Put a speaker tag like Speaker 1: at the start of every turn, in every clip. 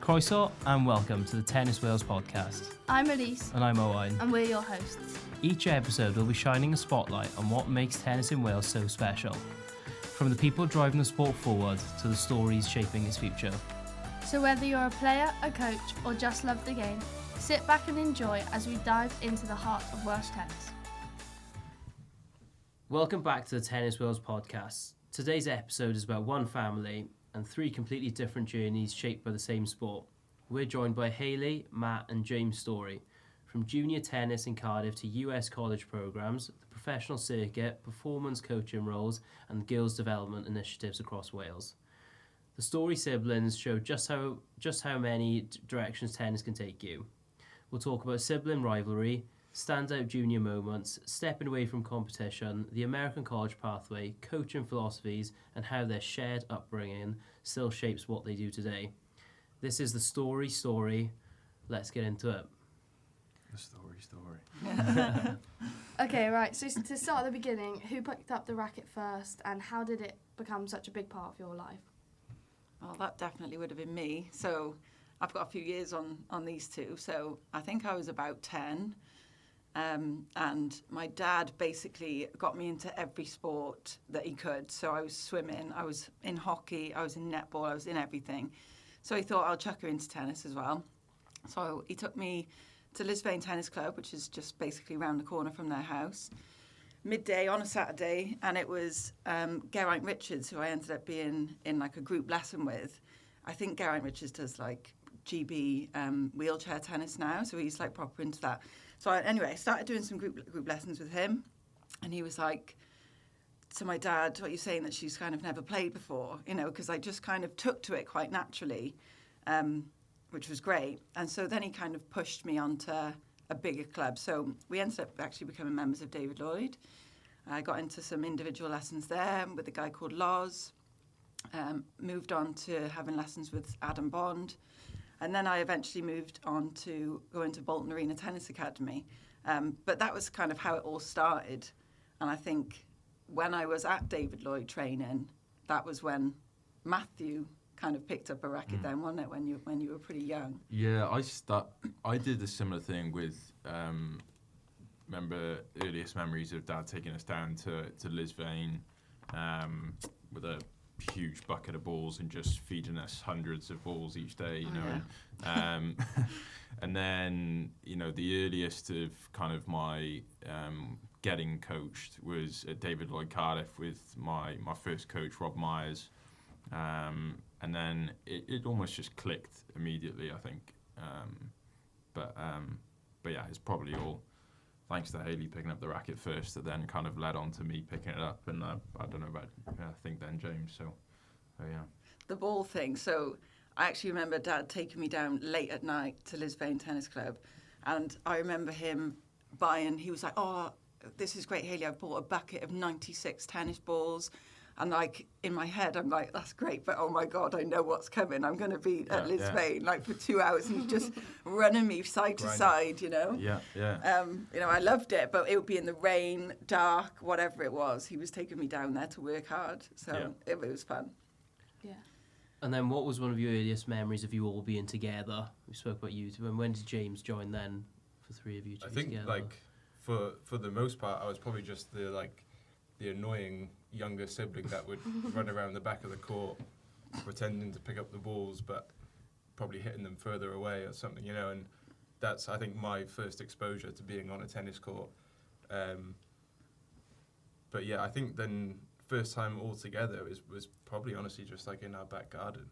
Speaker 1: Croeso and welcome to the Tennis Wales podcast.
Speaker 2: I'm Elise.
Speaker 1: And I'm Owain.
Speaker 2: And we're your hosts.
Speaker 1: Each episode will be shining a spotlight on what makes tennis in Wales so special. From the people driving the sport forward to the stories shaping its future.
Speaker 2: So whether you're a player, a coach, or just love the game, sit back and enjoy as we dive into the heart of Welsh tennis.
Speaker 1: Welcome back to the Tennis Wales podcast. Today's episode is about one family and three completely different journeys shaped by the same sport. We're joined by Hailey, Matt and James Story. From junior tennis in Cardiff to US college programmes, the professional circuit, performance coaching roles and girls development initiatives across Wales. The Story siblings show just how many directions tennis can take you. We'll talk about sibling rivalry, standout junior moments, stepping away from competition, the American college pathway, coaching philosophies, and how their shared upbringing still shapes what they do today. This is the Story. Let's get into it.
Speaker 3: The story.
Speaker 2: Okay, right. So to start at the beginning, who picked up the racket first and how did it become such a big part of your life?
Speaker 4: Well, that definitely would have been me. So I've got a few years on these two. So I think I was about 10. And my dad basically got me into every sport that he could. So I was swimming, I was in hockey, I was in netball, I was in everything. So he thought I'll chuck her into tennis as well. So he took me to Lisbon Tennis Club, which is just basically around the corner from their house, midday on a Saturday. And it was Geraint Richards, who I ended up being in like a group lesson with. I think Geraint Richards does like GB wheelchair tennis now, so he's like proper into that. So I started doing some group lessons with him, and he was like, to my dad, what are you saying that she's kind of never played before? You know, because I just kind of took to it quite naturally, which was great. And so then he kind of pushed me onto a bigger club. So we ended up actually becoming members of David Lloyd. I got into some individual lessons there with a guy called Loz, moved on to having lessons with Adam Bond. And then I eventually moved on to go into Bolton Arena Tennis Academy. But that was kind of how it all started. And I think when I was at David Lloyd training, that was when Matthew kind of picked up a racket then, wasn't it, when you were pretty young?
Speaker 3: Yeah, I did a similar thing with, remember earliest memories of Dad taking us down to Lisbon with a huge bucket of balls and just feeding us hundreds of balls each day, you know. Yeah. And then, you know, the earliest of kind of my getting coached was at David Lloyd Cardiff with my first coach, Rob Myers. And then it almost just clicked immediately, I think. But yeah, it's probably all thanks to Hailey picking up the racket first, that then kind of led on to me picking it up. And I don't know about, I think then James. So yeah.
Speaker 4: The ball thing. So I actually remember Dad taking me down late at night to Lisbon Tennis Club. And I remember him he was like, oh, this is great, Hailey. I've bought a bucket of 96 tennis balls. And like in my head, I'm like, that's great, but oh my God, I know what's coming. I'm going to be at Lisbon like for 2 hours, and he's just running me side to side, you know.
Speaker 3: Yeah.
Speaker 4: You know, I loved it, but it would be in the rain, dark, whatever it was. He was taking me down there to work hard, so it was fun.
Speaker 2: Yeah.
Speaker 1: And then what was one of your earliest memories of you all being together? We spoke about you two. And when did James join then for three of you two together?
Speaker 5: I think like for the most part, I was probably just the annoying younger sibling that would run around the back of the court pretending to pick up the balls but probably hitting them further away or something, you know. And that's, I think, my first exposure to being on a tennis court. But yeah, I think then first time all together was probably honestly just like in our back garden.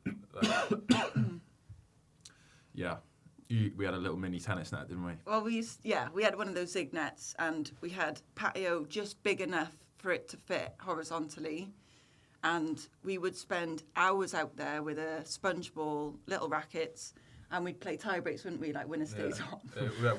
Speaker 3: Yeah. We had a little mini tennis net, didn't we?
Speaker 4: Well, we had one of those zig nets, and we had patio just big enough for it to fit horizontally, and we would spend hours out there with a sponge ball, little rackets, and we'd play tie breaks, wouldn't we, like winner stays on.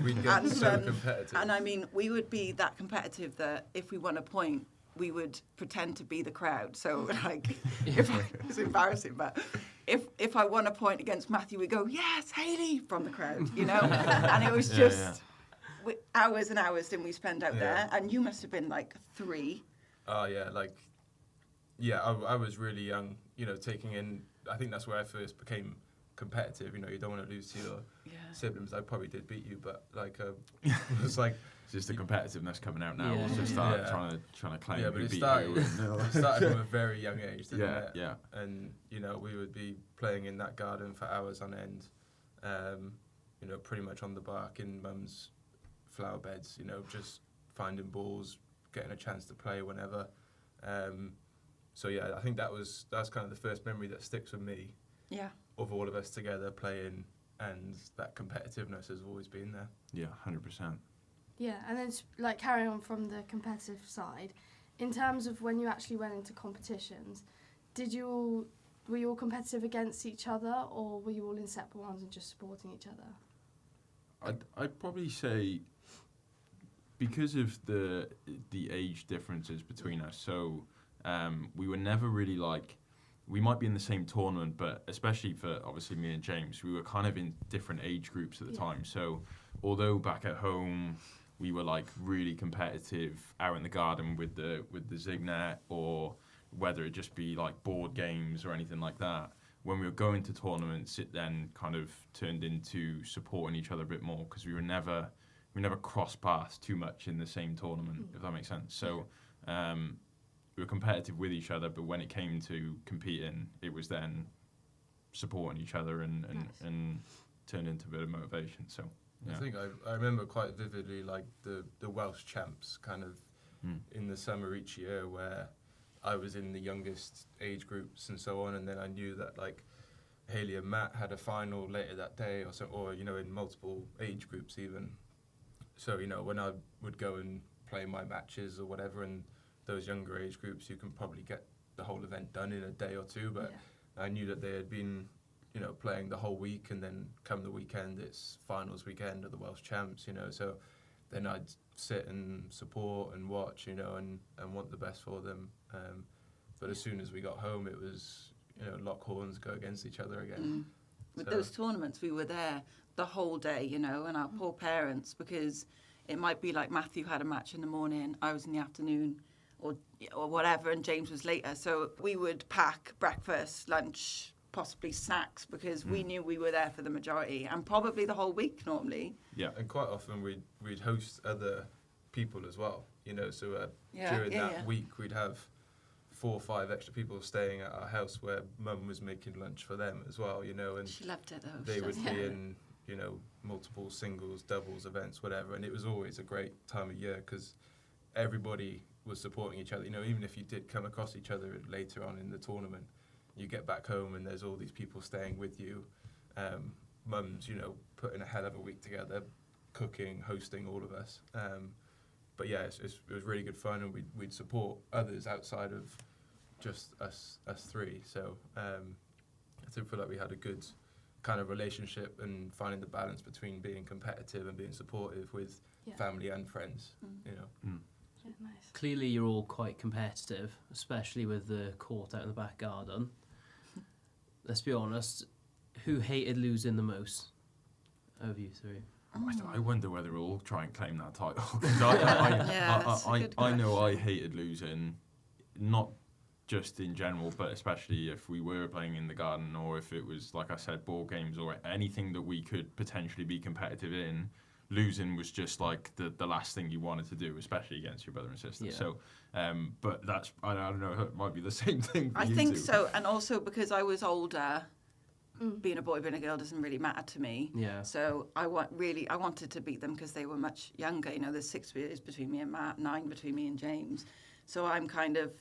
Speaker 5: We'd get so competitive.
Speaker 4: And I mean, we would be that competitive that if we won a point, we would pretend to be the crowd. So like, it's embarrassing, but if I won a point against Matthew, we'd go, yes, Hailey, from the crowd, you know? And it was just hours and hours didn't we spend out there? And you must have been like 3.
Speaker 5: Oh, I was really young, you know, taking in, I think that's where I first became competitive. You know, you don't want to lose to your
Speaker 4: Yeah.
Speaker 5: siblings. I probably did beat you, but like it was like
Speaker 3: It's just the competitiveness coming out now.
Speaker 1: Yeah.
Speaker 3: We'll just start trying to claim
Speaker 5: but
Speaker 3: who
Speaker 5: it
Speaker 3: beat
Speaker 5: started,
Speaker 3: who. and-
Speaker 5: it started from a very young age, didn't
Speaker 3: Yeah,
Speaker 5: it?
Speaker 3: yeah.
Speaker 5: And you know, we would be playing in that garden for hours on end. You know, pretty much on the bark in mum's flower beds. You know, just finding balls, getting a chance to play whenever. So yeah, I think that's kind of the first memory that sticks with me
Speaker 4: Yeah.
Speaker 5: of all of us together playing, and that competitiveness has always been there.
Speaker 3: Yeah, 100%.
Speaker 2: Yeah, and then like carrying on from the competitive side, in terms of when you actually went into competitions, were you all competitive against each other, or were you all in separate ones and just supporting each other?
Speaker 3: I'd probably say because of the age differences between us, so we were never really like, we might be in the same tournament, but especially for obviously me and James, we were kind of in different age groups at the time. So although back at home we were like really competitive out in the garden with the Zignet, or whether it just be like board games or anything like that, when we were going to tournaments, it then kind of turned into supporting each other a bit more, because we never crossed paths too much in the same tournament, if that makes sense. So we were competitive with each other, but when it came to competing, it was then supporting each other and turned into a bit of motivation. So yeah.
Speaker 5: I think I remember quite vividly like the Welsh champs kind of in the summer each year, where I was in the youngest age groups and so on, and then I knew that like Hailey and Matt had a final later that day or so, or you know, in multiple age groups even. So you know, when I would go and play my matches or whatever, and those younger age groups, you can probably get the whole event done in a day or two, but I knew that they had been, you know, playing the whole week, and then come the weekend, it's finals weekend of the Welsh champs, you know, so then I'd sit and support and watch, you know, and want the best for them. But as soon as we got home, it was, you know, lock horns, go against each other again.
Speaker 4: With those tournaments, we were there the whole day, you know, and our poor parents, because it might be like Matthew had a match in the morning, I was in the afternoon, or whatever, and James was later. So we would pack breakfast, lunch, possibly snacks, because we knew we were there for the majority, and probably the whole week normally.
Speaker 3: Yeah.
Speaker 5: And quite often we'd host other people as well, you know, so during that week we'd have 4 or 5 extra people staying at our house, where mum was making lunch for them as well, you know, and
Speaker 4: She loved it though.
Speaker 5: they would be in, you know, multiple singles, doubles events, whatever, and it was always a great time of year because everybody was supporting each other, you know, even if you did come across each other later on in the tournament, you get back home and there's all these people staying with you, mums, you know, putting a hell of a week together, cooking, hosting all of us, but yeah, it was really good fun, and we'd support others outside of just us three, so I feel like we had a good kind of relationship and finding the balance between being competitive and being supportive with family and friends, you know.
Speaker 2: Yeah, nice.
Speaker 1: Clearly you're all quite competitive, especially with the court out in the back garden. Let's be honest, who hated losing the most of you three?
Speaker 3: I wonder whether we'll all try and claim that title. 'Cause
Speaker 4: that's a good
Speaker 3: I know I hated losing, not just in general, but especially if we were playing in the garden, or if it was, like I said, board games or anything that we could potentially be competitive in. Losing was just like the last thing you wanted to do, especially against your brother and sister.
Speaker 1: Yeah.
Speaker 3: So, but that's, I don't know, it might be the same thing for
Speaker 4: I
Speaker 3: you
Speaker 4: think
Speaker 3: two.
Speaker 4: so, and also because I was older, being a boy, being a girl doesn't really matter to me.
Speaker 1: Yeah.
Speaker 4: So I wanted to beat them because they were much younger. You know, there's 6 years between me and Matt, 9 between me and James. So I'm kind of,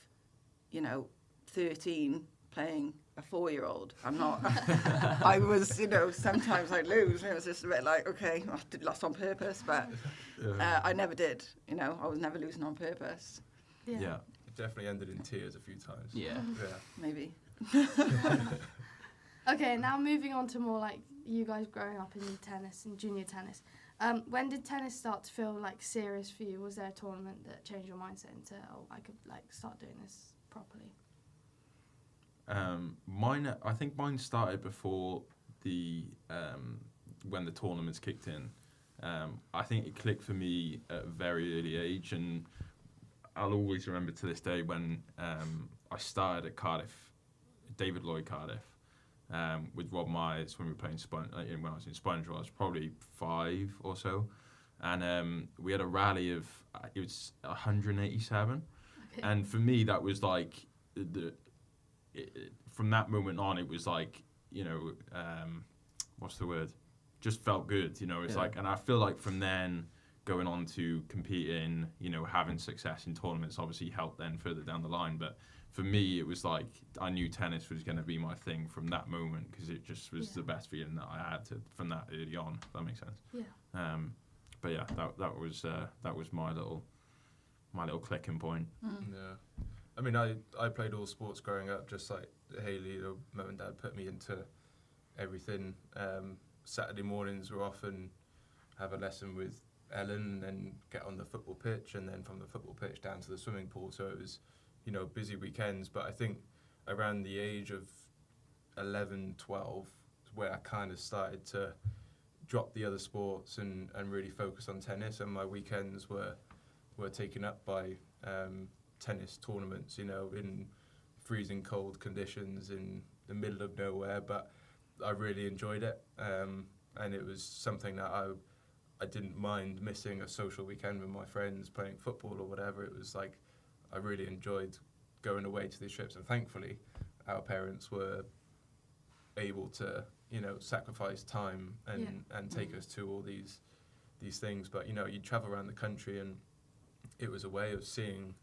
Speaker 4: you know, 13 playing a 4-year-old. I'm not. I was, you know, sometimes I'd lose, and it was just a bit like, okay, I did lost on purpose, but I never did. You know, I was never losing on purpose.
Speaker 3: Yeah.
Speaker 5: It definitely ended in tears a few times.
Speaker 1: Yeah.
Speaker 4: Maybe.
Speaker 2: Okay, now moving on to more like you guys growing up in tennis and junior tennis. When did tennis start to feel like serious for you? Was there a tournament that changed your mindset into, oh, I could like start doing this properly?
Speaker 3: I think mine started before the when the tournaments kicked in. I think it clicked for me at a very early age, and I'll always remember to this day when I started at Cardiff, David Lloyd Cardiff. with Rob Myers when we were playing when I was in Spongewell. I was probably 5 or so, and we had a rally of it was 187,
Speaker 2: Okay.
Speaker 3: and for me that was like from that moment on it was like what's the word? Just felt good, It's like, and I feel like from then going on to competing, having success in tournaments obviously helped then further down the line. But for me, it was like I knew tennis was going to be my thing from that moment because it just was the best feeling that I had from that early on. If that makes sense.
Speaker 2: Yeah.
Speaker 3: But yeah, that was my little clicking point.
Speaker 5: Yeah. I mean, I played all sports growing up, just like Hailey. Mum and Dad put me into everything. Saturday mornings were often have a lesson with Ellen and then get on the football pitch, and then from the football pitch down to the swimming pool. So it was, busy weekends. But I think around the age of 11, 12 is where I kind of started to drop the other sports and really focus on tennis. And my weekends were taken up by tennis tournaments, in freezing cold conditions in the middle of nowhere. But I really enjoyed it, and it was something that I didn't mind missing a social weekend with my friends playing football or whatever. It was like I really enjoyed going away to these trips, and thankfully our parents were able to sacrifice time and take us to all these things. But you'd travel around the country, and it was a way of seeing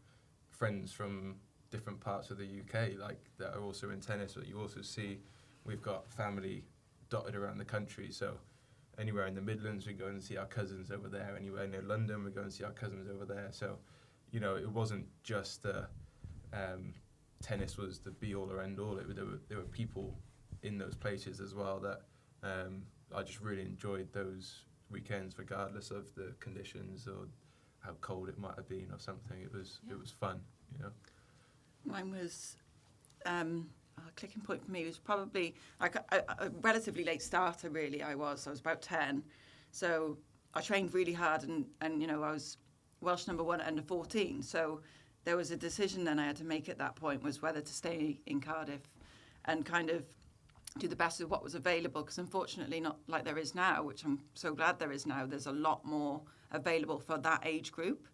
Speaker 5: friends from different parts of the UK like that are also in tennis. But you also see we've got family dotted around the country, so anywhere in the Midlands we go and see our cousins over there, anywhere near London we go and see our cousins over there. So it wasn't just tennis was the be all or end all. There were people in those places as well that I just really enjoyed those weekends regardless of the conditions or how cold it might have been or something. It was fun.
Speaker 4: Mine was a clicking point for me was probably like a relatively late starter. Really, I was about 10, so I trained really hard, and I was Welsh No.1 under 14. So there was a decision then I had to make at that point, was whether to stay in Cardiff and kind of do the best of what was available, because unfortunately not like there is now, which I'm so glad there is now. There's a lot more available for that age group.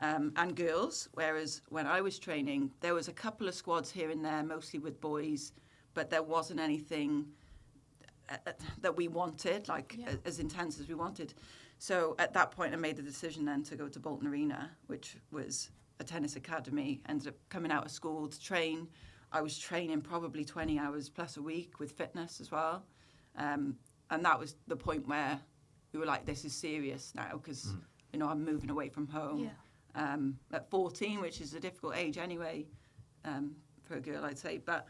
Speaker 4: And girls, whereas when I was training, there was a couple of squads here and there, mostly with boys, but there wasn't anything that we wanted, as intense as we wanted. So at that point, I made the decision then to go to Bolton Arena, which was a tennis academy. Ended up coming out of school to train. I was training probably 20 hours plus a week with fitness as well. And that was the point where we were like, this is serious now, because, I'm moving away from home.
Speaker 2: Yeah.
Speaker 4: At 14, which is a difficult age anyway, for a girl, I'd say. But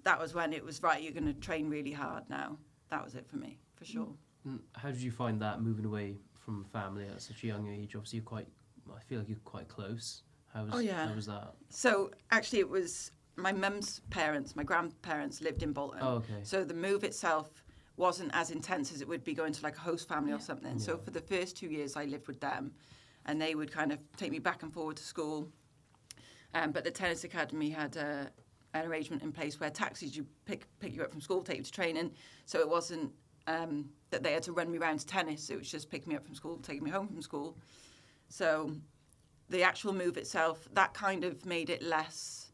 Speaker 4: that was when it was, right, you're going to train really hard now. That was it for me, for sure.
Speaker 1: How did you find that, moving away from family at such a young age? Obviously, I feel like you're quite close. How was that?
Speaker 4: So, actually, it was my mum's parents, my grandparents lived in Bolton.
Speaker 1: Oh, okay.
Speaker 4: So the move itself wasn't as intense as it would be going to like a host family or something. Yeah. So for the first 2 years, I lived with them. And they would kind of take me back and forward to school. But the tennis academy had an arrangement in place where taxis, you pick you up from school, take you to training. So it wasn't that they had to run me around to tennis. It was just picking me up from school, taking me home from school. So the actual move itself, that kind of made it less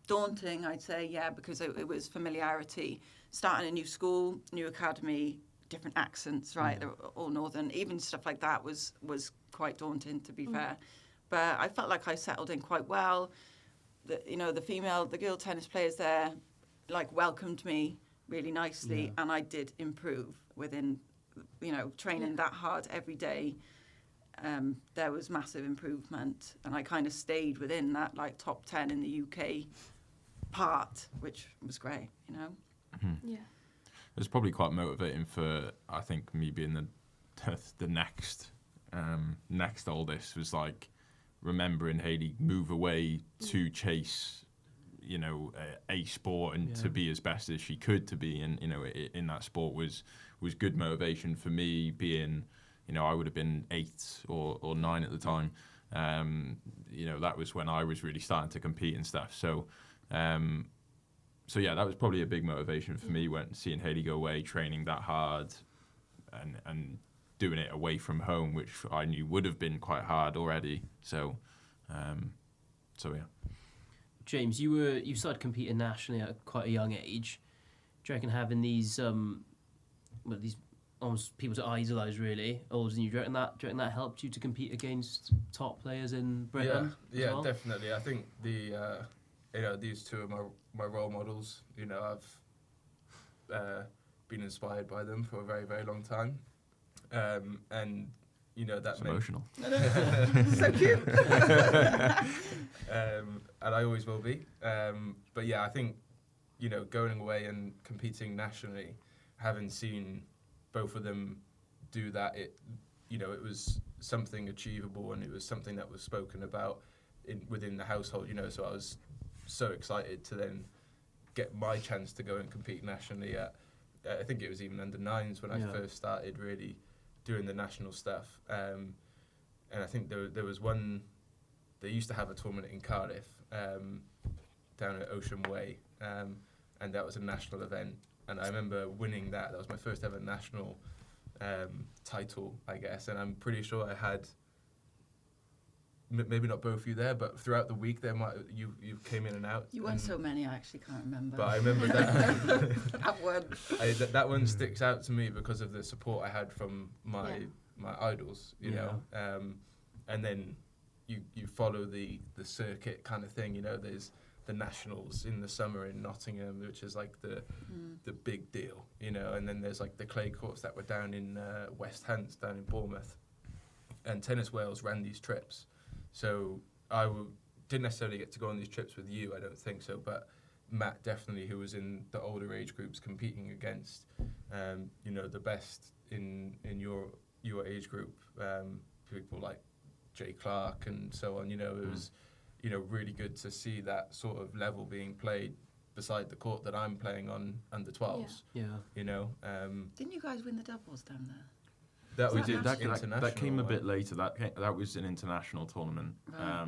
Speaker 4: daunting, I'd say, yeah, because it was familiarity. Starting a new school, new academy, different accents, right? They're all northern. Even stuff like that was quite daunting, to be fair. But I felt like I settled in quite well. The girl tennis players there, welcomed me really nicely, and I did improve within, training that hard every day. There was massive improvement, and I kind of stayed within that top 10 in the UK part, which was great,
Speaker 3: Mm-hmm.
Speaker 2: Yeah.
Speaker 3: It was probably quite motivating for, I think, me being the next oldest, was remembering Hailey move away to chase, a sport and to be as best as she could to be, and in that sport was good motivation for me. Being, I would have been 8 or 9 at the time. That was when I was really starting to compete and stuff. So So yeah, that was probably a big motivation for me when seeing Hailey go away, training that hard, and doing it away from home, which I knew would have been quite hard already. So yeah.
Speaker 1: James, you started competing nationally at quite a young age. Do you reckon having these these almost people to idolise really older than you, do you reckon that helped you to compete against top players in Britain?
Speaker 5: Yeah,
Speaker 1: well?
Speaker 5: definitely. I think these two are my role models. You know, I've been inspired by them for a very, very long time, and you know that
Speaker 3: It's emotional.
Speaker 4: So cute.
Speaker 5: And I always will be. But yeah, I think, you know, going away and competing nationally, having seen both of them do that, it was something achievable, and it was something that was spoken about within the household, you know, so I was so excited to then get my chance to go and compete nationally at, I think it was even under 9s when I first started really doing the national stuff. And I think there was one, they used to have a tournament in Cardiff, down at Ocean Way, and that was a national event. And I remember winning that. That was my first ever national title, I guess. And I'm pretty sure I had, maybe not both of you there, but throughout the week you came in and out.
Speaker 4: You won so many, I actually can't remember.
Speaker 5: But I remember that.
Speaker 4: That one.
Speaker 5: That one sticks out to me because of the support I had from my idols, you know. And then you follow the circuit kind of thing, you know. There's the nationals in the summer in Nottingham, which is like the big deal, you know. And then there's like the clay courts that were down in West Hants, down in Bournemouth. And Tennis Wales ran these trips. So didn't necessarily get to go on these trips with you, I don't think so, but Matt definitely, who was in the older age groups competing against, you know, the best in your age group, people like Clarke and so on, you know, it was, you know, really good to see that sort of level being played beside the court that I'm playing on under 12s.
Speaker 1: Yeah.
Speaker 5: You know.
Speaker 4: Didn't you guys win the doubles down there?
Speaker 3: We did. That came a bit
Speaker 5: one.
Speaker 3: later. That was an international tournament.
Speaker 4: Right.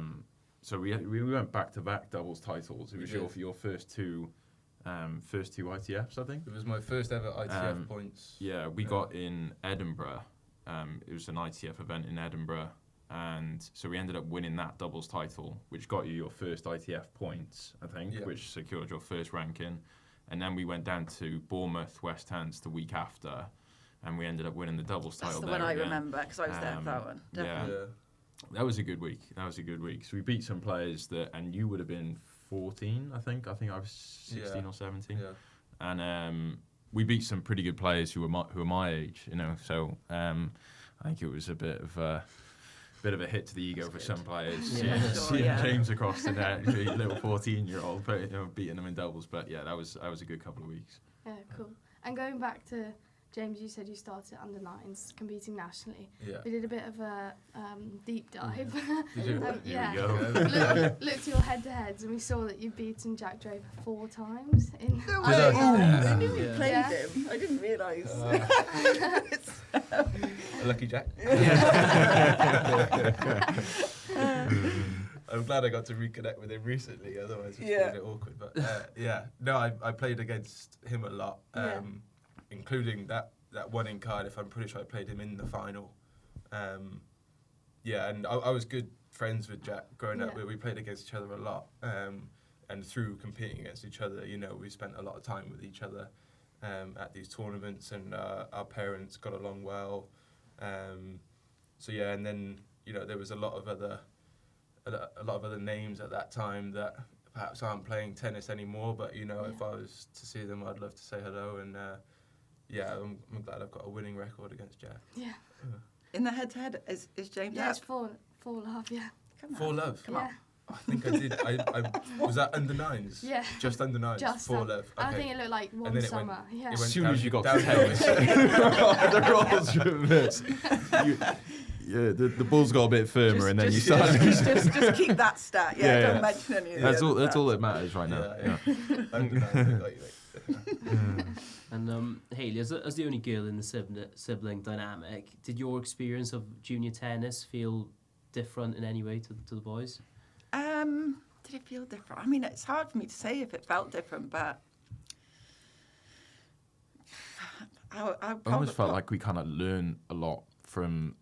Speaker 3: So we went back to back doubles titles. It was your first two ITFs, I think.
Speaker 5: It was my first ever ITF points.
Speaker 3: Yeah, we got in Edinburgh. It was an ITF event in Edinburgh, and so we ended up winning that doubles title, which got you your first ITF points, I think, which secured your first ranking. And then we went down to Bournemouth, West Hants the week after, and we ended up winning the doubles title.
Speaker 4: That's the one I remember, because I was there for that one. Definitely.
Speaker 3: Yeah. That was a good week. So we beat some players and you would have been 14, I think. I was 16 or 17.
Speaker 5: Yeah.
Speaker 3: And we beat some pretty good players who were my age, you know. So I think it was a bit of a hit to the ego for some players. Seeing James across the net, a little 14-year-old, you know, beating them in doubles. But yeah, that was a good couple of weeks.
Speaker 2: Yeah, cool. And going back to James, you said you started under 9s, competing nationally.
Speaker 5: Yeah.
Speaker 2: We did a bit of a deep dive.
Speaker 5: Did you?
Speaker 3: Here we go.
Speaker 2: Looked at your head-to-heads, and we saw that you've beaten Jack Draper 4 times.
Speaker 4: I knew you
Speaker 2: Yeah.
Speaker 4: played
Speaker 2: Yeah.
Speaker 4: him. I didn't realise.
Speaker 5: Lucky Jack. I'm glad I got to reconnect with him recently, otherwise it's been a bit awkward. But no, I played against him a lot, including that one in Cardiff. I'm pretty sure I played him in the final. And I was good friends with Jack growing up. We played against each other a lot, and through competing against each other, you know, we spent a lot of time with each other at these tournaments, and our parents got along well. And then, you know, there was a lot of other names at that time that perhaps aren't playing tennis anymore, but you know, if I was to see them, I'd love to say hello. And I'm glad I've got a winning record against Jack.
Speaker 2: Yeah.
Speaker 4: In the head-to-head, is James
Speaker 2: Yeah,
Speaker 4: out?
Speaker 2: it's 4.5, yeah.
Speaker 4: Come on.
Speaker 5: For love.
Speaker 2: Yeah.
Speaker 5: I think I did. I was that under 9s?
Speaker 2: Yeah.
Speaker 5: Just under 9s.
Speaker 2: Just
Speaker 5: for
Speaker 2: un-
Speaker 5: love.
Speaker 2: I
Speaker 5: Okay.
Speaker 2: think it looked like
Speaker 5: And
Speaker 2: one
Speaker 5: then it
Speaker 2: summer.
Speaker 5: went-
Speaker 2: Yeah.
Speaker 5: it
Speaker 3: As
Speaker 5: went
Speaker 3: soon
Speaker 5: down-
Speaker 3: as you got to
Speaker 5: downhill.
Speaker 3: tennis, the roles reversed. The ball's got a bit firmer, and then you start.
Speaker 4: Just keep that stat. Don't mention any of the
Speaker 3: That's
Speaker 4: other
Speaker 3: all. That's
Speaker 4: stats.
Speaker 3: all that matters right now.
Speaker 5: Yeah. Under 9s, I got you, mate.
Speaker 1: And Hailey, as the only girl in the sibling dynamic, did your experience of junior tennis feel different in any way to the boys?
Speaker 4: Did it feel different? I mean, it's hard for me to say if it felt different, but I
Speaker 3: I almost felt like we kind of learned a lot from,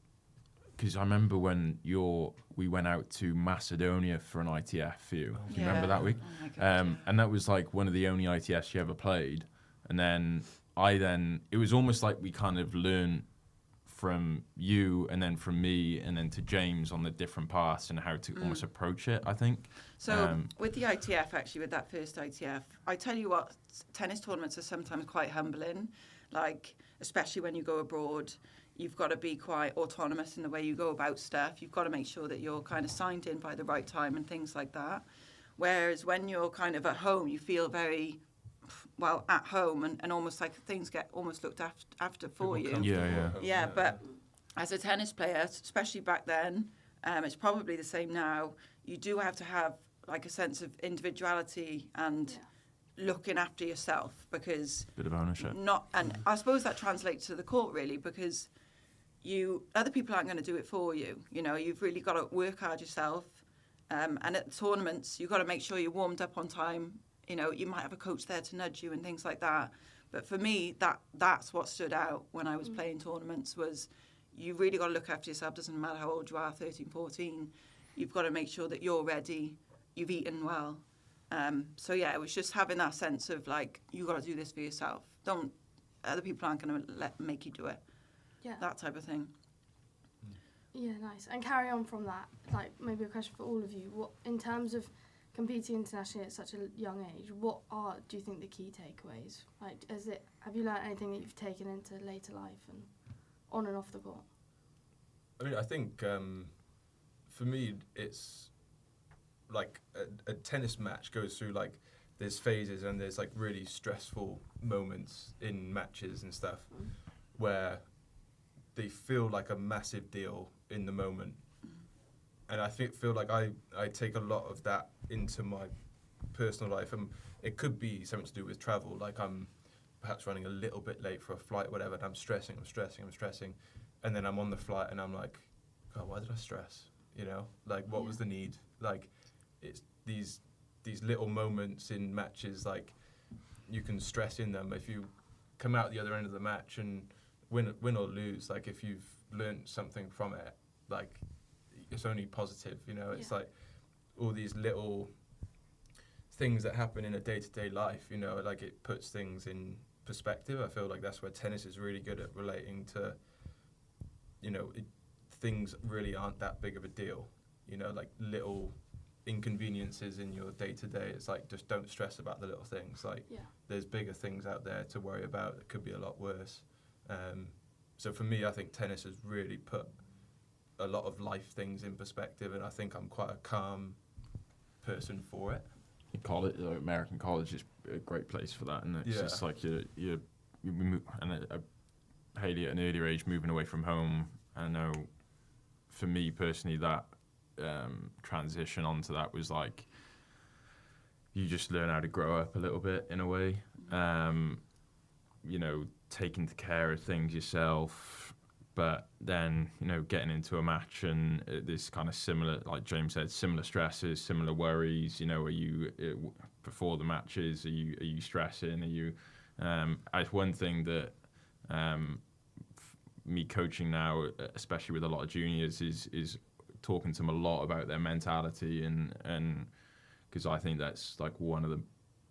Speaker 3: because I remember when we went out to Macedonia for an ITF for you. Do you remember that week?
Speaker 4: Oh my God,
Speaker 3: And that was like one of the only ITFs you ever played. And then it was almost like we kind of learned from you and then from me and then to James on the different paths and how to almost approach it, I think.
Speaker 4: So with the ITF, actually, with that first ITF, I tell you what, tennis tournaments are sometimes quite humbling. Like, especially when you go abroad, you've got to be quite autonomous in the way you go about stuff. You've got to make sure that you're kind of signed in by the right time and things like that. Whereas when you're kind of at home, you feel very, well, at home and almost like things get almost looked after for you. Yeah, but as a tennis player, especially back then, it's probably the same now, you do have to have like a sense of individuality and looking after yourself, because
Speaker 3: bit of ownership.
Speaker 4: And I suppose that translates to the court really, because other people aren't going to do it for you. You know, you've really got to work hard yourself. And at the tournaments, you've got to make sure you're warmed up on time. You know, you might have a coach there to nudge you and things like that. But for me, that's what stood out when I was playing tournaments, was you really got to look after yourself. Doesn't matter how old you are, 13, 14. You've got to make sure that you're ready, you've eaten well. So yeah, it was just having that sense of like, you got to do this for yourself. Other people aren't going to make you do it.
Speaker 2: Yeah.
Speaker 4: That type of thing.
Speaker 2: Yeah, nice. And carry on from that, like maybe a question for all of you. What, in terms of competing internationally at such a young age, what are, do you think, the key takeaways? Like, have you learned anything that you've taken into later life and on and off the court?
Speaker 5: I mean, I think for me, it's like a tennis match goes through like there's phases and there's like really stressful moments in matches and stuff where they feel like a massive deal in the moment. And I feel like I take a lot of that into my personal life. And it could be something to do with travel. Like I'm perhaps running a little bit late for a flight, whatever, and I'm stressing. And then I'm on the flight and I'm like, God, why did I stress? You know, like what was the need? Like it's these little moments in matches, like you can stress in them. If you come out the other end of the match and win or lose, like if you've learned something from it, like it's only positive, you know. It's like all these little things that happen in a day-to-day life, you know, like it puts things in perspective. I feel like that's where tennis is really good at relating to, you know, things really aren't that big of a deal, you know, like little inconveniences in your day-to-day. It's like, just don't stress about the little things. Like there's bigger things out there to worry about that could be a lot worse. So for me, I think tennis has really put a lot of life things in perspective, and I think I'm quite a calm person for it.
Speaker 3: College, American college is a great place for that, and it's just like you move, and Hailey at an earlier age moving away from home. I know, for me personally, that transition onto that was like you just learn how to grow up a little bit in a way. You know, taking care of things yourself, but then, you know, getting into a match and this kind of similar, like James said, similar stresses, similar worries. You know, are you before the matches? Are you stressing? Are you? One thing that me coaching now, especially with a lot of juniors, is talking to them a lot about their mentality, and because I think that's like one of the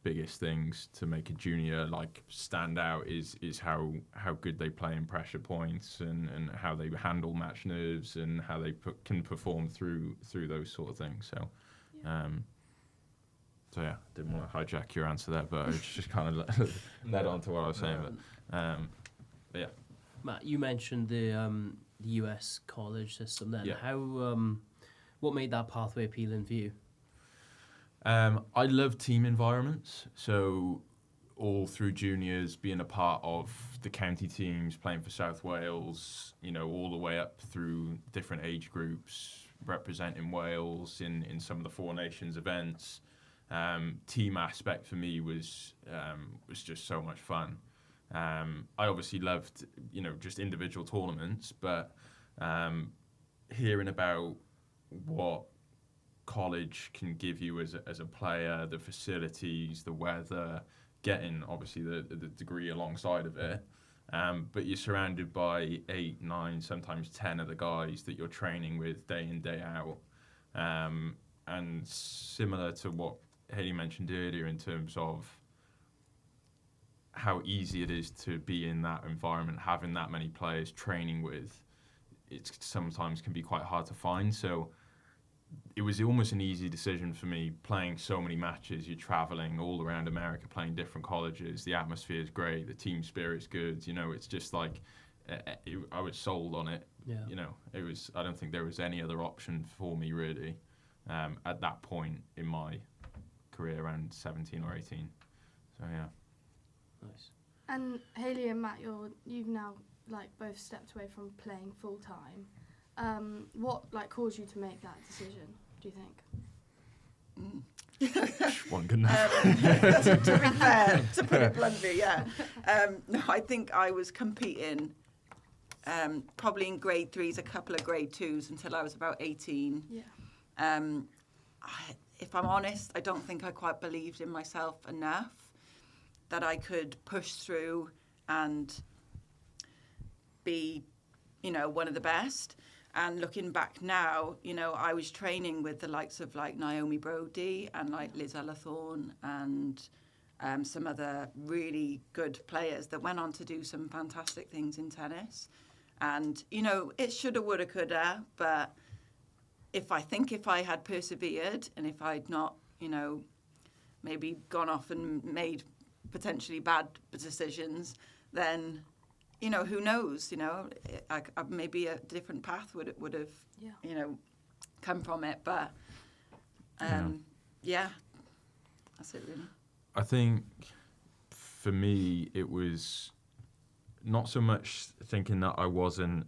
Speaker 3: biggest things to make a junior like stand out is how good they play in pressure points and how they handle match nerves and how they can perform through those sort of things. So didn't want to hijack your answer there, but I just kind of led on to what I was saying. But yeah,
Speaker 1: Matt, you mentioned the US college system. Then how what made that pathway appealing for you?
Speaker 3: I love team environments, so all through juniors, being a part of the county teams, playing for South Wales, you know, all the way up through different age groups, representing Wales in some of the Four Nations events. Team aspect for me was just so much fun. I obviously loved, you know, just individual tournaments, but hearing about what college can give you as a player, the facilities, the weather, getting obviously the degree alongside of it, But you're surrounded by 8, 9, sometimes 10 other guys that you're training with day in, day out. And similar to what Hailey mentioned earlier in terms of how easy it is to be in that environment, having that many players training with, it sometimes can be quite hard to find. So it was almost an easy decision for me playing so many matches. You're traveling all around America, playing different colleges. The atmosphere is great. The team spirit's good. You know, it's just like I was sold on it.
Speaker 1: Yeah.
Speaker 3: You know, it was. I don't think there was any other option for me really at that point in my career, around 17 or 18. So yeah.
Speaker 1: Nice.
Speaker 2: And Hailey and Matt, you've now like both stepped away from playing full time. What like caused you to make that decision, do you think?
Speaker 3: One good enough.
Speaker 4: To be fair, to put it bluntly, yeah. No, I think I was competing probably in grade 3s, a couple of grade 2s until I was about 18.
Speaker 2: Yeah.
Speaker 4: If I'm honest, I don't think I quite believed in myself enough that I could push through and be, you know, one of the best. And looking back now, you know, I was training with the likes of like Naomi Brodie and like Liz Ellithorne and some other really good players that went on to do some fantastic things in tennis. And, you know, it shoulda, woulda, coulda, but if I had persevered and if I'd not, you know, maybe gone off and made potentially bad decisions, then, you know, who knows, you know, maybe a different path would have,
Speaker 2: Yeah.
Speaker 4: you know, come from it. But, yeah, that's it really.
Speaker 3: I think for me, it was not so much thinking that I wasn't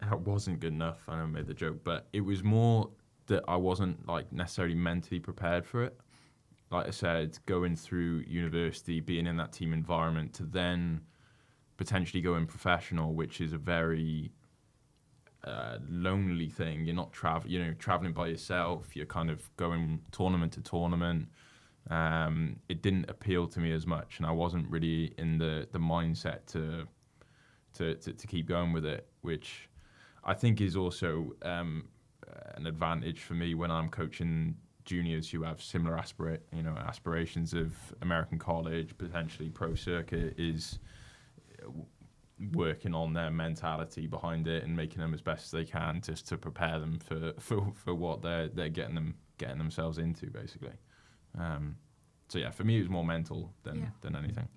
Speaker 3: good enough. I know I made the joke, but it was more that I wasn't like necessarily mentally prepared for it. Like I said, going through university, being in that team environment, to then potentially going professional, which is a very lonely thing. You're not traveling by yourself. You're kind of going tournament to tournament. It didn't appeal to me as much, and I wasn't really in the mindset to keep going with it, which I think is also an advantage for me when I'm coaching juniors who have similar aspirations of American college, potentially pro circuit, is working on their mentality behind it and making them as best as they can just to prepare them for what they're getting themselves into, basically. So yeah, for me it was more mental than anything.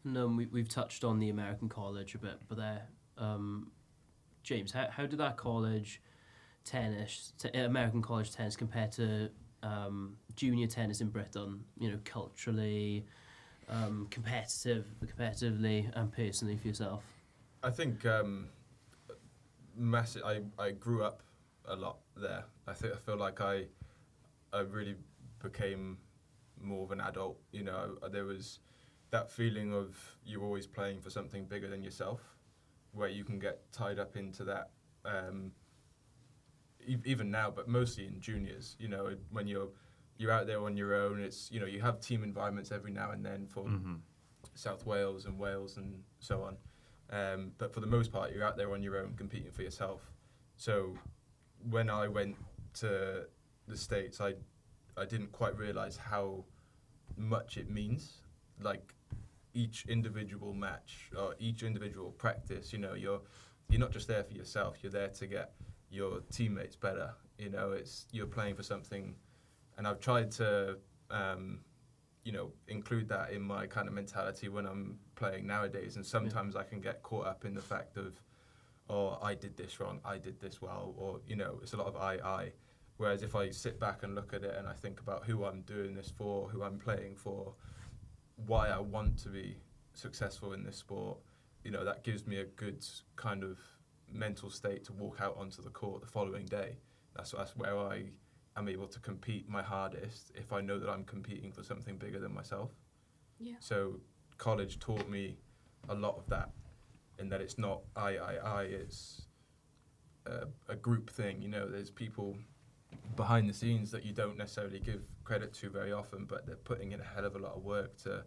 Speaker 1: And we've touched on the American college a bit, but James, how did that college tennis, American college tennis, compare to junior tennis in Britain? You know, culturally, competitively, and personally for yourself.
Speaker 5: I think massive. I grew up a lot there. I feel like I really became more of an adult. You know, there was that feeling of you're always playing for something bigger than yourself, where you can get tied up into that. Even now, but mostly in juniors. You know, when you're out there on your own, it's, you know, you have team environments every now and then for South Wales and Wales and so on. But for the most part, you're out there on your own competing for yourself. So when I went to the States, I didn't quite realise how much it means. Like each individual match or each individual practice, you know, you're not just there for yourself. You're there to get your teammates better. You know, you're playing for something. And I've tried to, you know, include that in my kind of mentality when I'm playing nowadays. And sometimes I can get caught up in the fact of, oh, I did this wrong, I did this well, or, you know, it's a lot of I. Whereas if I sit back and look at it and I think about who I'm doing this for, who I'm playing for, why I want to be successful in this sport, you know, that gives me a good kind of mental state to walk out onto the court the following day. That's where I am able to compete my hardest, if I know that I'm competing for something bigger than myself.
Speaker 2: Yeah.
Speaker 5: So college taught me a lot of that, in that it's not I, it's a group thing. You know, there's people behind the scenes that you don't necessarily give credit to very often, but they're putting in a hell of a lot of work to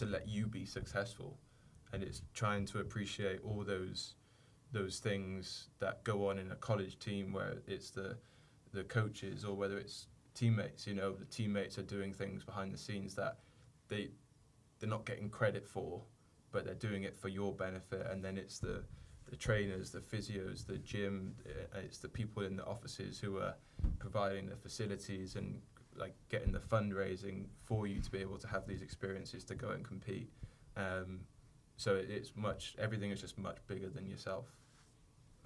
Speaker 5: let you be successful. and it's trying to appreciate all those things that go on in a college team, where it's the coaches or whether it's teammates. You know, the teammates are doing things behind the scenes that they're not getting credit for, but they're doing it for your benefit. And then it's the trainers, the physios, the gym, it's the people in the offices who are providing the facilities and like getting the fundraising for you to be able to have these experiences to go and compete. So everything is just much bigger than yourself.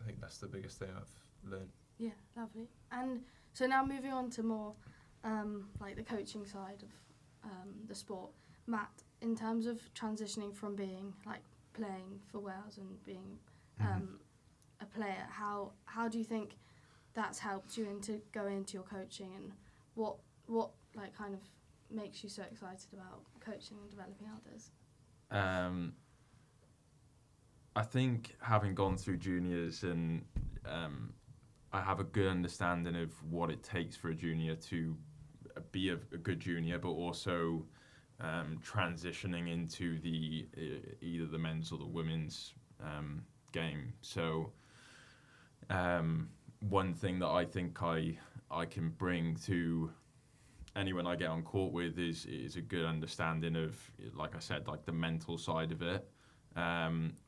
Speaker 5: I think that's the biggest thing I've learned.
Speaker 2: Yeah, lovely. And so now moving on to more like the coaching side of the sport. Matt, in terms of transitioning from being like playing for Wales and being a player, how do you think that's helped you go into your coaching, and what like kind of makes you so excited about coaching and developing others?
Speaker 3: I think having gone through juniors, and I have a good understanding of what it takes for a junior to be a good junior, but also transitioning into either the men's or the women's game. So one thing that I think I can bring to anyone I get on court with is a good understanding of, like I said, like the mental side of it.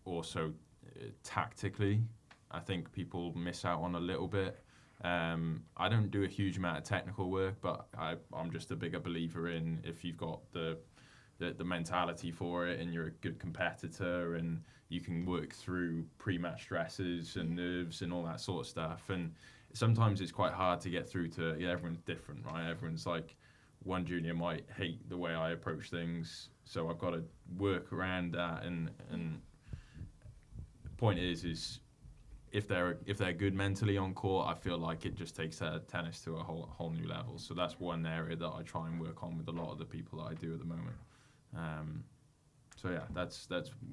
Speaker 3: Also tactically, I think people miss out on a little bit. I don't do a huge amount of technical work, but I'm just a bigger believer in if you've got the mentality for it and you're a good competitor and you can work through pre-match stresses and nerves and all that sort of stuff. And sometimes it's quite hard to get through to, everyone's different, right? Everyone's like, one junior might hate the way I approach things, so I've got to work around that. And the point is if they're good mentally on court, I feel like it just takes tennis to a whole new level. So that's one area that I try and work on with a lot of the people that I do at the moment. So yeah, that's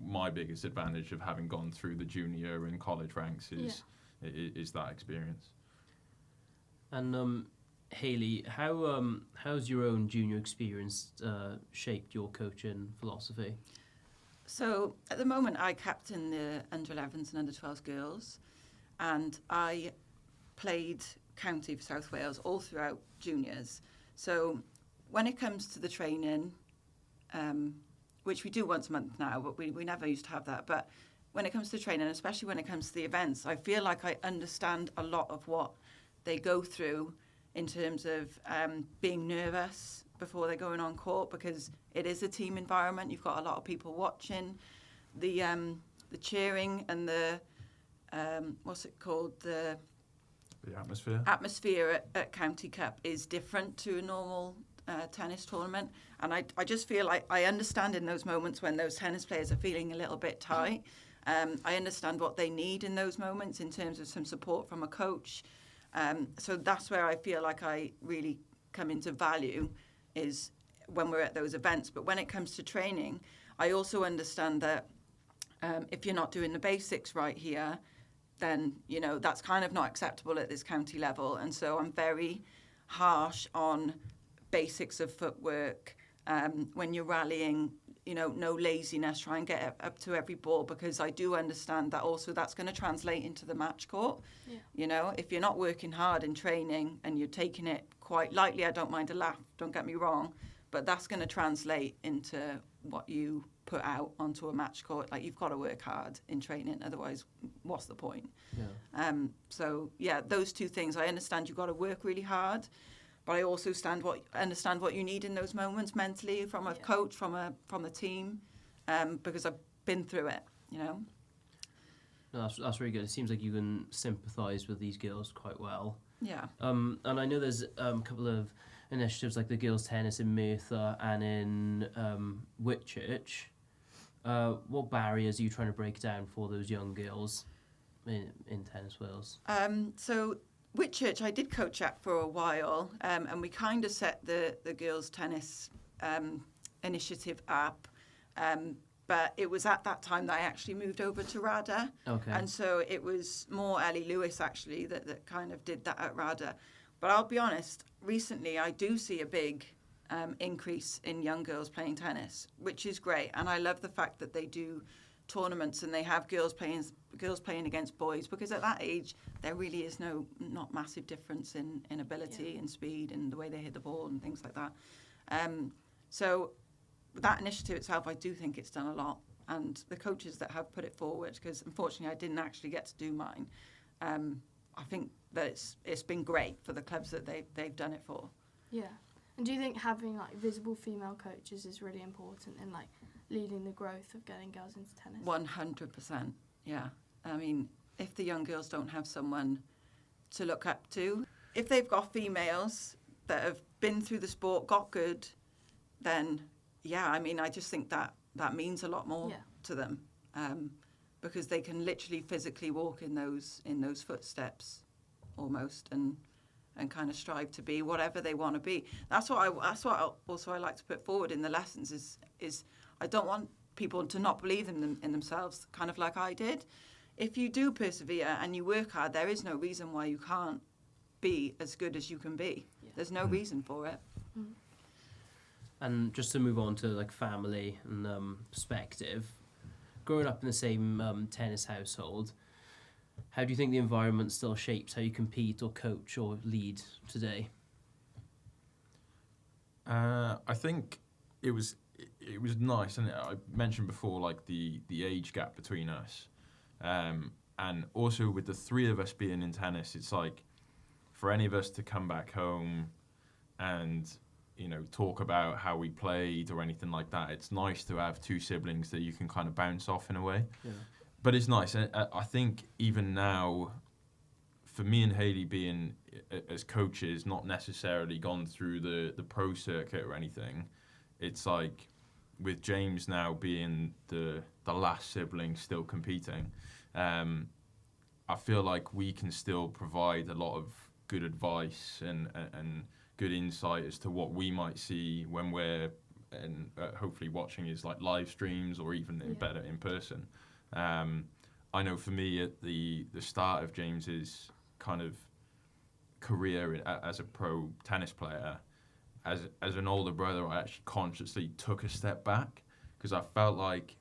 Speaker 3: my biggest advantage of having gone through the junior and college ranks is that experience.
Speaker 1: And Hailey, how's your own junior experience shaped your coaching philosophy?
Speaker 4: So at the moment, I captain the under-11s and under-12s girls, and I played county for South Wales all throughout juniors. So when it comes to the training, which we do once a month now, but we never used to have that. But when it comes to training, especially when it comes to the events, I feel like I understand a lot of what they go through in terms of being nervous before they're going on court, because it is a team environment. You've got a lot of people watching. The cheering and the what's it called, the atmosphere at County Cup is different to a normal tennis tournament. And I just feel like I understand in those moments when those tennis players are feeling a little bit tight. I understand what they need in those moments in terms of some support from a coach. So that's where I feel like I really come into value, is when we're at those events. But when it comes to training, I also understand that if you're not doing the basics right here, then, that's kind of not acceptable at this county level. And so I'm very harsh on basics of footwork. When you're rallying, no laziness, try and get up to every ball, because I do understand that also that's going to translate into the match court. Yeah. If you're not working hard in training and you're taking it quite lightly, I don't mind a laugh, don't get me wrong, but that's going to translate into what you put out onto a match court. Like, you've got to work hard in training, otherwise what's the point? Yeah. So yeah, those two things. I understand you've got to work really hard, but I also understand what you need in those moments mentally from a coach, from the team, because I've been through it, No,
Speaker 1: that's really good. It seems like you can sympathise with these girls quite well.
Speaker 4: Yeah.
Speaker 1: And I know there's a couple of initiatives like the girls' tennis in Merthyr and in Whitchurch. What barriers are you trying to break down for those young girls in Tennis Wales?
Speaker 4: So Whitchurch I did coach at for a while, and we kind of set the girls' tennis initiative up. But it was at that time that I actually moved over to RADA. Okay. And so it was more Ellie Lewis, actually, that kind of did that at RADA. But I'll be honest, recently I do see a big increase in young girls playing tennis, which is great. And I love the fact that they do tournaments and they have girls playing against boys, because at that age there really is not massive difference in ability and speed and the way they hit the ball and things like that. So that initiative itself, I do think it's done a lot, and the coaches that have put it forward, because unfortunately I didn't actually get to do mine, I think that it's been great for the clubs that they've done it for.
Speaker 2: Yeah. And do you think having like visible female coaches is really important in like leading the growth of getting girls into tennis?
Speaker 4: 100%, yeah. I mean, if the young girls don't have someone to look up to, if they've got females that have been through the sport, got good, then yeah, I mean, I just think that means a lot more to them, because they can literally physically walk in those footsteps almost, and kind of strive to be whatever they want to be. That's what I like to put forward in the lessons is I don't want people to not believe in themselves, kind of like I did. If you do persevere and you work hard, there is no reason why you can't be as good as you can be. Yeah. There's no reason for it. Mm.
Speaker 1: And just to move on to like family and perspective, growing up in the same tennis household, how do you think the environment still shapes how you compete or coach or lead today?
Speaker 3: I think it was nice, and I mentioned before like the age gap between us, and also with the three of us being in tennis, it's like for any of us to come back home and talk about how we played or anything like that. It's nice to have two siblings that you can kind of bounce off in a way. Yeah. But it's nice. I think even now, for me and Hailey being as coaches, not necessarily gone through the pro circuit or anything, it's like with James now being the last sibling still competing, I feel like we can still provide a lot of good advice and good insight as to what we might see when we're hopefully watching his like live streams or even better in person. I know for me at the start of James's kind of career as a pro tennis player, as an older brother, I actually consciously took a step back because I felt like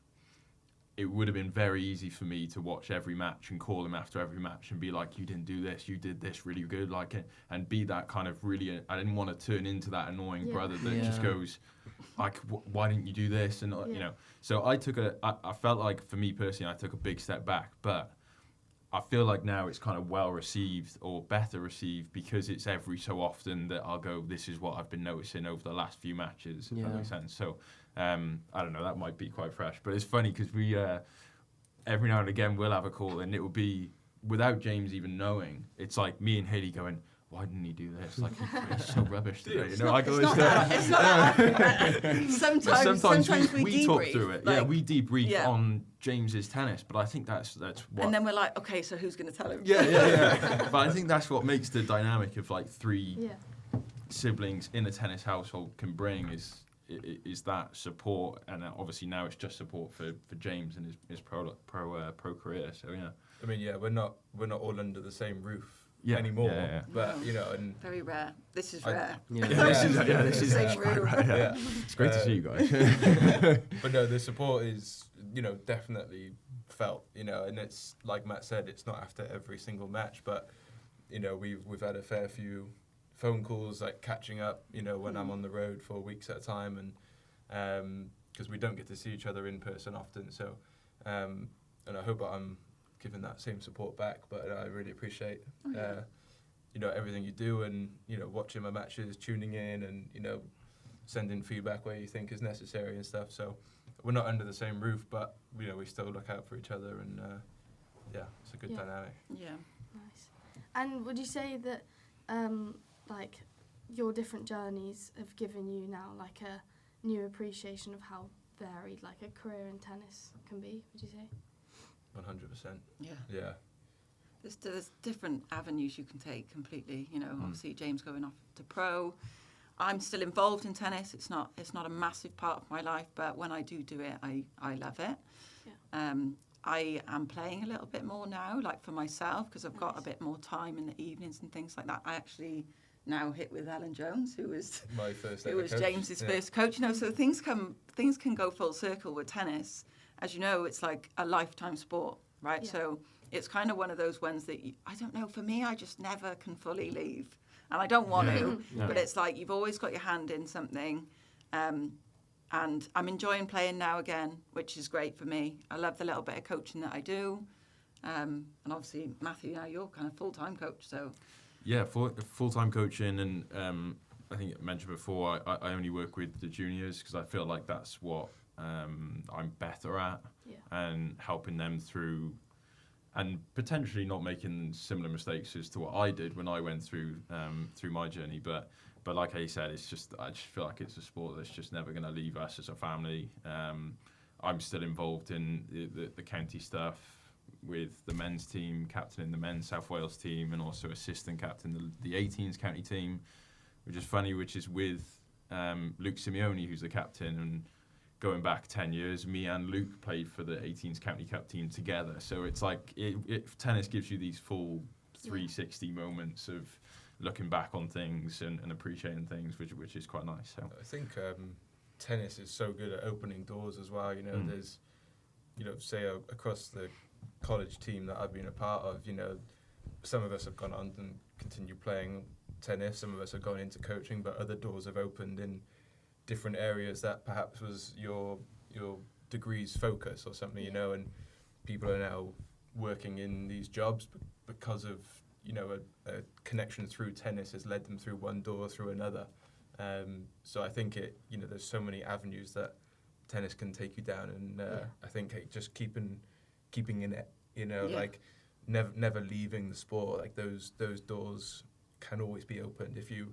Speaker 3: it would have been very easy for me to watch every match and call him after every match and be like, you didn't do this, you did this really good, like, and be that kind of really, I didn't want to turn into that annoying brother that just goes, like, why didn't you do this? And, so I felt like for me personally, I took a big step back, but I feel like now it's kind of well received or better received because it's every so often that I'll go, this is what I've been noticing over the last few matches, if that makes sense. So, I don't know, that might be quite fresh, but it's funny because we, every now and again, we'll have a call and it will be, without James even knowing, it's like me and Hailey going, why didn't he do this? Like, he's so rubbish today.
Speaker 4: It's not that. Sometimes we
Speaker 3: talk through it. Like, we debrief on James's tennis, but I think that's what.
Speaker 4: And then we're like, okay, so who's going to tell him?
Speaker 3: Yeah. But I think that's what makes the dynamic of like three siblings in a tennis household can bring is that support, and obviously now it's just support for James and his pro career. So yeah.
Speaker 5: I mean, we're not all under the same roof. Anymore, but and
Speaker 4: very rare. This is rare.
Speaker 3: This is quite rare. It's great to see you guys.
Speaker 5: But no, the support is definitely felt. And it's like Matt said, it's not after every single match, but we've had a fair few phone calls, like catching up. When I'm on the road for weeks at a time, and because we don't get to see each other in person often, so and I hope I'm giving that same support back, but I really appreciate everything you do, and watching my matches, tuning in, and sending feedback where you think is necessary and stuff. So we're not under the same roof, but we still look out for each other, and it's a good dynamic.
Speaker 4: Yeah,
Speaker 2: nice. And would you say that like your different journeys have given you now like a new appreciation of how varied like a career in tennis can be? Would you say?
Speaker 5: 100%.
Speaker 4: Yeah. There's different avenues you can take completely. Obviously James going off to pro. I'm still involved in tennis. It's not a massive part of my life, but when I do it, I love it. Yeah. I am playing a little bit more now, like for myself, because I've got a bit more time in the evenings and things like that. I actually now hit with Alan Jones, who was
Speaker 5: my first
Speaker 4: James's first coach. So things can go full circle with tennis. as you know, it's like a lifetime sport, right?
Speaker 2: Yeah.
Speaker 4: So it's kind of one of those ones that, I don't know, for me, I just never can fully leave. And I don't want to,
Speaker 3: Yeah.
Speaker 4: but it's like you've always got your hand in something. And I'm enjoying playing now again, which is great for me. I love the little bit of coaching that I do. And obviously, Matthew, now you're kind of full-time coach, so...
Speaker 3: Yeah, full-time coaching, and I think I mentioned before, I only work with the juniors because I feel like that's what I'm better at, and helping them through, and potentially not making similar mistakes as to what I did when I went through my journey. But like I said, I just feel like it's a sport that's just never going to leave us as a family. I'm still involved in the county stuff with the men's team, captaining the men's South Wales team, and also assistant captain the 18s county team, which is funny, which is with Luke Simeone, who's the captain. And going back 10 years, me and Luke played for the 18s county cup team together. So it's like tennis gives you these full 360 moments of looking back on things and appreciating things, which is quite nice. So
Speaker 5: I think tennis is so good at opening doors as well. You know, there's, you know, say across the college team that I've been a part of, you know, some of us have gone on and continue playing tennis, some of us have gone into coaching, but other doors have opened in different areas that perhaps was your degree's focus or something, you know, and people are now working in these jobs because of, you know, a connection through tennis has led them through one door through another. So I think you know, there's so many avenues that tennis can take you down, and I think just keeping in it, you know, like never leaving the sport. Like those doors can always be opened. If you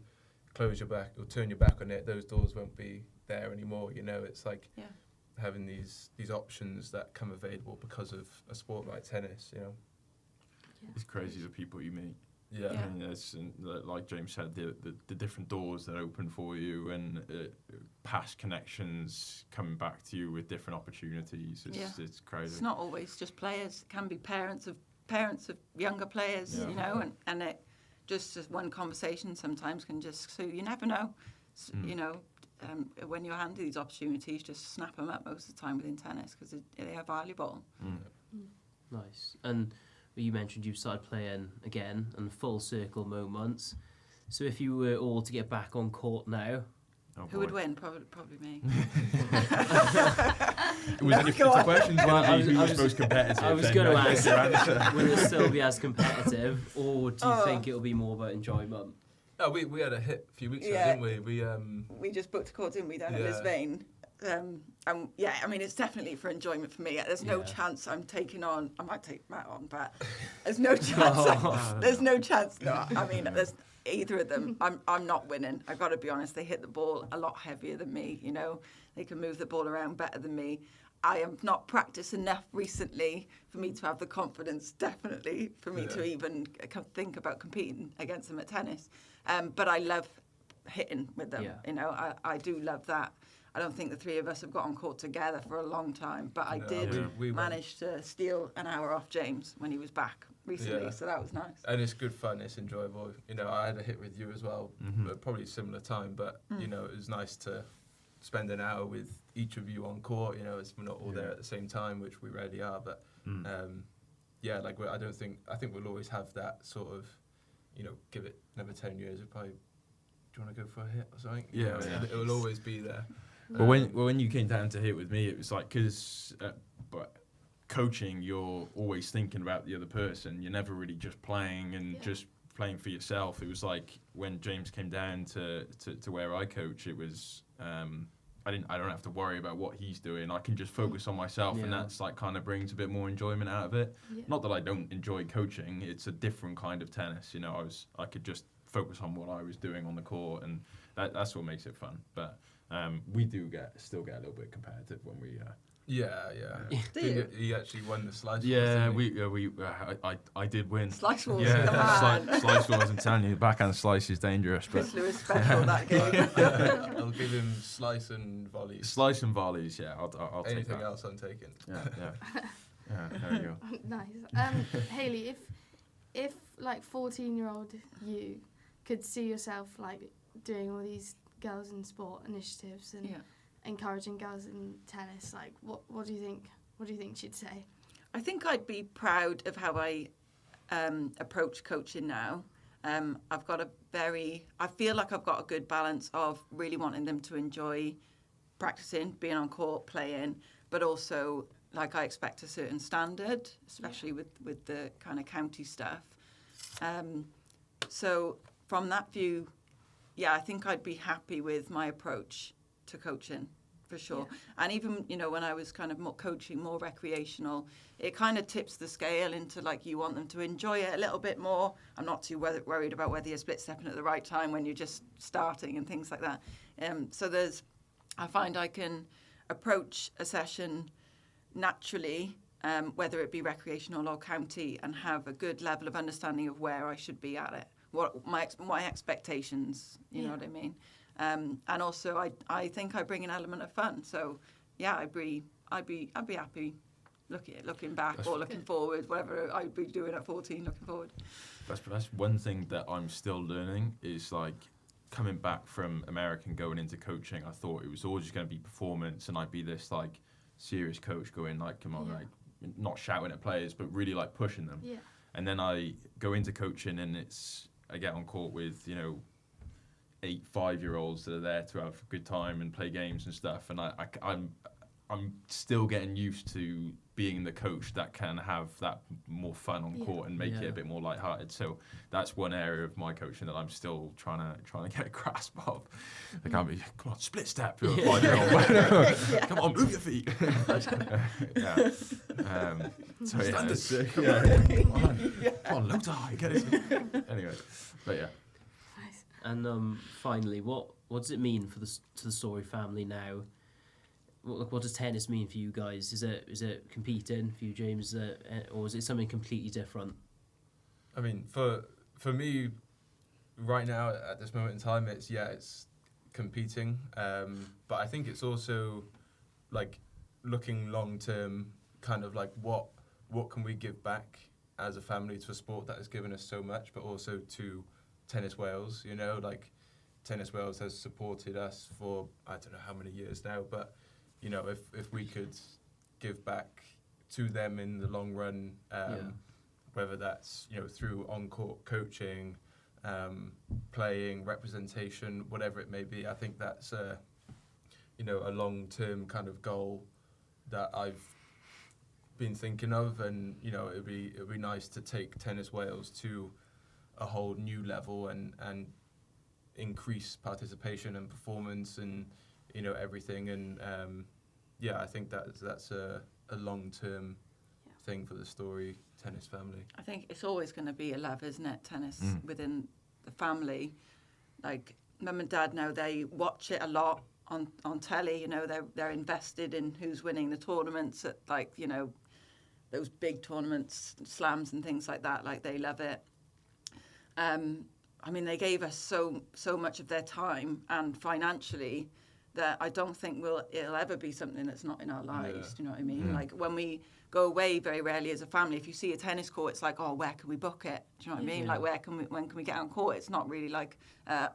Speaker 5: close your back or turn your back on it, those doors won't be there anymore. You know, it's like having these options that come available because of a sport like tennis. You know,
Speaker 3: it's crazy the people you meet.
Speaker 5: Yeah.
Speaker 3: I mean, it's, like James said, the different doors that open for you, and past connections coming back to you with different opportunities. It's crazy.
Speaker 4: It's not always just players. It can be parents of younger players, you know, and it just as one conversation sometimes can just, so you never know, you know, when you're handed these opportunities, just snap them up most of the time within tennis because they are valuable.
Speaker 1: Nice. And you mentioned you've started playing again and full circle moments. So if you were all to get back on court now,
Speaker 4: who would win? Probably me.
Speaker 3: If the question's who was most competitive,
Speaker 1: I was going to ask, will it still be as competitive, or do you think it'll be more about enjoyment?
Speaker 5: Oh, we had a hit a few weeks ago, didn't we?
Speaker 4: We just booked a court, didn't we, down at Lisbon? I mean, it's definitely for enjoyment for me. There's no chance I'm taking on. I might take Matt on, but there's no chance. There's no chance. No, I mean, there's either of them. I'm not winning. I've got to be honest. They hit the ball a lot heavier than me. You know, they can move the ball around better than me. I have not practiced enough recently for me to have the confidence, definitely, for me to even think about competing against them at tennis. But I love hitting with them. You know, I do love that. I don't think the three of us have got on court together for a long time, but I did manage to steal an hour off James when he was back recently, so that was nice.
Speaker 5: And it's good fun, it's enjoyable. You know, I had a hit with you as well, but probably similar time, but, you know, it was nice to spend an hour with each of you on court. You know, we're not all there at the same time, which we rarely are, but, like, I think we'll always have that sort of, you know, give it another 10 years, do you want to go for a hit or something?
Speaker 3: Yeah.
Speaker 5: It will always be there.
Speaker 3: But when you came down to hit with me, it was like, because coaching, you're always thinking about the other person. You're never really just playing and just playing for yourself. It was like when James came down to where I coach, it was I don't have to worry about what he's doing. I can just focus on myself, and that's like kind of brings a bit more enjoyment out of it. Not that I don't enjoy coaching. It's a different kind of tennis. You know, I could just focus on what I was doing on the court, and that's what makes it fun. But we still get a little bit competitive when we. He actually won the slice. Yeah, I did win.
Speaker 4: Slice wars,
Speaker 3: Slice wars. I'm telling you, backhand slice is dangerous. But
Speaker 4: Chris Lewis special that game.
Speaker 5: I'll give him slice and volleys.
Speaker 3: Slice and volleys, yeah. I'll take that.
Speaker 5: Anything else I'm taking.
Speaker 3: Yeah. There you go.
Speaker 2: Nice. Hailey, if like 14-year-old you could see yourself like doing all these girls in sport initiatives and encouraging girls in tennis, like what do you think What do you think she'd say?
Speaker 4: I think I'd be proud of how I approach coaching now. I feel like I've got a good balance of really wanting them to enjoy practicing, being on court, playing, but also like I expect a certain standard, especially with the kind of county stuff. So from that view, I think I'd be happy with my approach to coaching, for sure. Yeah. And even, when I was kind of more coaching, more recreational, it kind of tips the scale into like you want them to enjoy it a little bit more. I'm not too worried about whether you're split stepping at the right time when you're just starting and things like that. So I find I can approach a session naturally, whether it be recreational or county, and have a good level of understanding of where I should be at it, what my expectations, you know what I mean. And also, I think I bring an element of fun. So, I'd be happy looking back or looking forward, whatever I'd be doing at 14, looking forward.
Speaker 3: That's one thing that I'm still learning is like coming back from America and going into coaching. I thought it was always just going to be performance, and I'd be this like serious coach going like, come on, like not shouting at players, but really like pushing them. Yeah. And then I go into coaching, and I get on court with 8 5-year-olds that are there to have a good time and play games and stuff, and I'm still getting used to being the coach that can have that more fun on court and make it a bit more lighthearted. So that's one area of my coaching that I'm still trying to get a grasp of. I can't be, come on, split step, you're a 5-year-old. Come on, move your feet. So come on, low tie, get it. Anyway, but yeah.
Speaker 1: And finally, what does it mean to the Story family now? What does tennis mean for you guys? Is it competing for you, James, or is it something completely different?
Speaker 5: I mean, for me, right now at this moment in time, it's competing, but I think it's also like looking long term, kind of like what can we give back as a family to a sport that has given us so much, but also to Tennis Wales. Like Tennis Wales has supported us for I don't know how many years now, but if we could give back to them in the long run, whether that's through on-court coaching, playing, representation, whatever it may be, I think that's a long-term kind of goal that I've been thinking of, and it'd be nice to take Tennis Wales to a whole new level and increase participation and performance and everything, and I think that's a long-term thing for the Story tennis family. I
Speaker 4: think it's always going to be a love, isn't it, tennis within the family. Like mum and dad now, they watch it a lot on telly. They're invested in who's winning the tournaments at those big tournaments, slams and things like that. Like they love it. I mean, they gave us so much of their time and financially that I don't think it'll ever be something that's not in our lives. Do you know what I mean? Like when we go away, very rarely as a family, if you see a tennis court, it's like, oh, where can we book it? Do you know what I mean? Like when can we get on court? It's not really like,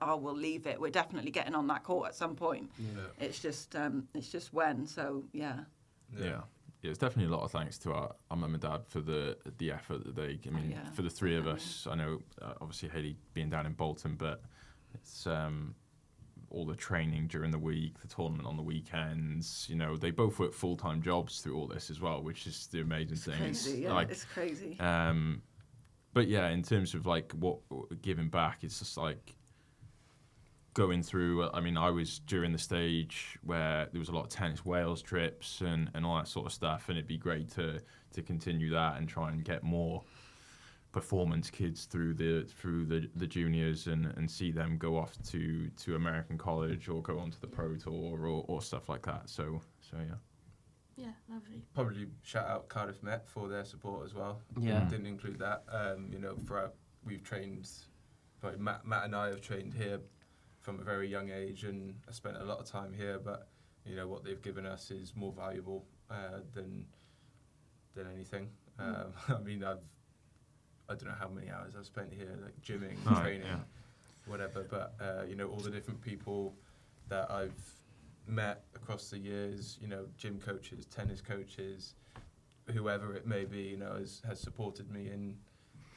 Speaker 4: we'll leave it. We're definitely getting on that court at some point. Yeah. It's just when. So yeah.
Speaker 3: Yeah, it's definitely a lot of thanks to our mum and dad for the effort that they. I mean, for the three of us, I know obviously Hailey being down in Bolton, but it's all the training during the week, the tournament on the weekends. They both work full-time jobs through all this as well, which is the amazing thing.
Speaker 4: Crazy, it's crazy.
Speaker 3: But yeah, in terms of like what giving back, it's just like going through. I mean, I was during the stage where there was a lot of Tennis Wales trips and all that sort of stuff, and it'd be great to continue that and try and get more performance kids through the juniors and see them go off to American college or go onto the pro tour or stuff like that. So yeah.
Speaker 2: Yeah, lovely.
Speaker 5: Probably shout out Cardiff Met for their support as well.
Speaker 1: Yeah.
Speaker 5: Didn't include that. We've trained, like Matt and I have trained here from a very young age, and I spent a lot of time here, but what they've given us is more valuable than anything. I mean, I don't know how many hours I've spent here, like gymming, training, whatever, but all the different people that I've met across the years, gym coaches, tennis coaches, whoever it may be, has supported me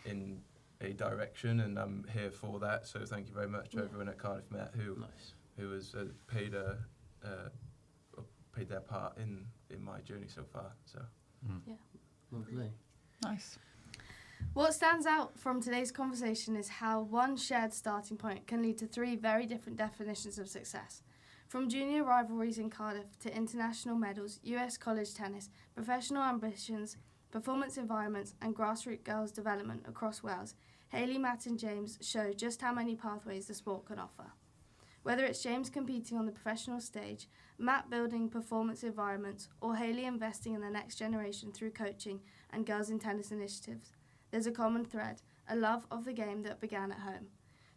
Speaker 5: in a direction, and I'm here for that. So thank you very much to everyone at Cardiff Met who has paid their part in my journey so far. So
Speaker 1: Lovely.
Speaker 4: Nice.
Speaker 2: What stands out from today's conversation is how one shared starting point can lead to 3 very different definitions of success. From junior rivalries in Cardiff to international medals, US college tennis, professional ambitions, performance environments and grassroots girls development across Wales, Hailey, Matt and James show just how many pathways the sport can offer. Whether it's James competing on the professional stage, Matt building performance environments, or Hailey investing in the next generation through coaching and girls in tennis initiatives, there's a common thread, a love of the game that began at home.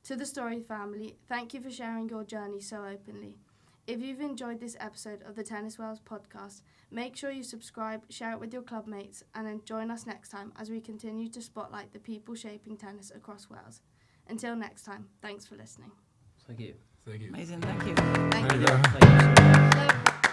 Speaker 2: To the Story family, thank you for sharing your journey so openly. If you've enjoyed this episode of the Tennis Wales podcast, make sure you subscribe, share it with your club mates, and then join us next time as we continue to spotlight the people shaping tennis across Wales. Until next time, thanks for listening.
Speaker 1: Thank you.
Speaker 5: thank you.
Speaker 4: Amazing. Thank you.
Speaker 2: Thank you.
Speaker 1: Thank you so much.
Speaker 2: So,